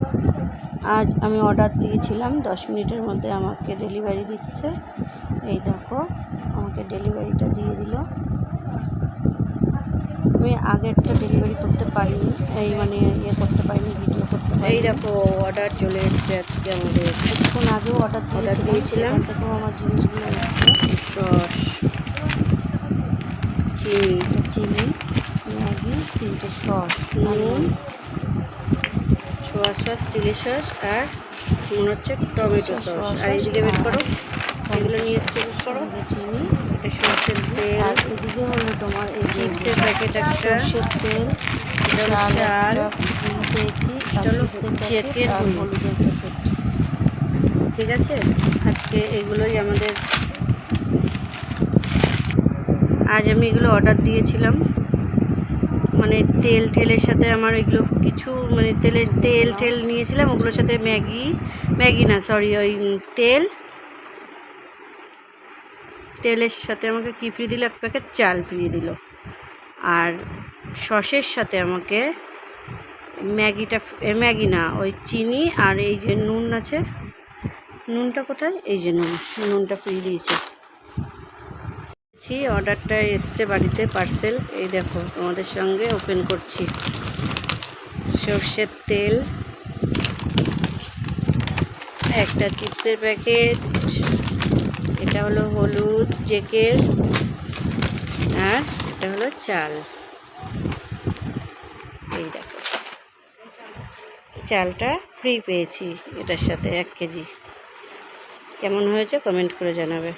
আজ আমি অর্ডার দিয়েছিলাম, 10 মিনিটের মধ্যে আমাকে ডেলিভারি দিচ্ছে। এই দেখো, আমাকে ডেলিভারিটা দিয়ে দিল। আমি আগেরটা ডেলিভারি করতে পারিনি, করতে পারিনি, ভিডিও করতে পারিনি। এই দেখো অর্ডার চলে এসছে আজকে আমাদের। কিছুক্ষণ আগেও অর্ডার দিয়েছিলাম, সেখান থেকেও আমার জিনিসগুলো এসছে। সস, চিনি, ম্যাগি, 3টে সস, নুন, সোয়া সস, চিলি সস, আর মনে হচ্ছে টমেটো সস। আর এইদিকে বের করো, এগুলো নিয়ে এসছে, বের করো। চিনি, এটা সর্ষের তেল, আর এদিকে হলো তোমার এই চিপসের প্যাকেট একটা, সর্ষের তেল, চাল পেয়েছি, আর চিপসের প্যাকেট আর হলুদের প্যাকেট। ঠিক আছে, আজকে এগুলোই আমাদের। আজ আমি এগুলো অর্ডার দিয়েছিলাম, তেল ঠেলের সাথে আমার এগুলো কিছু তেল ঠেল নিয়েছিলাম, ওগুলোর সাথে তেলের সাথে আমাকে কি ফ্রি দিল, এক প্যাকেট চাল ফ্রি দিল। আর সসের সাথে আমাকে ম্যাগি না, ওই চিনি আর এই যে নুন আছে, নুনটা কোথায়, এই যে নুনটা ফ্রি দিয়েছে। অর্ডারটা এসছে বাড়িতে, পার্সেল। এই দেখো তোমাদের সঙ্গে ওপেন করছি। সর্ষের তেল, একটা চিপসের প্যাকেট, এটা হলো হলুদ জেকের, আর এটা হলো চাল। এই দেখো, চালটা ফ্রি পেয়েছি এটার সাথে 1 কেজি। কেমন হয়েছে কমেন্ট করে জানাবে।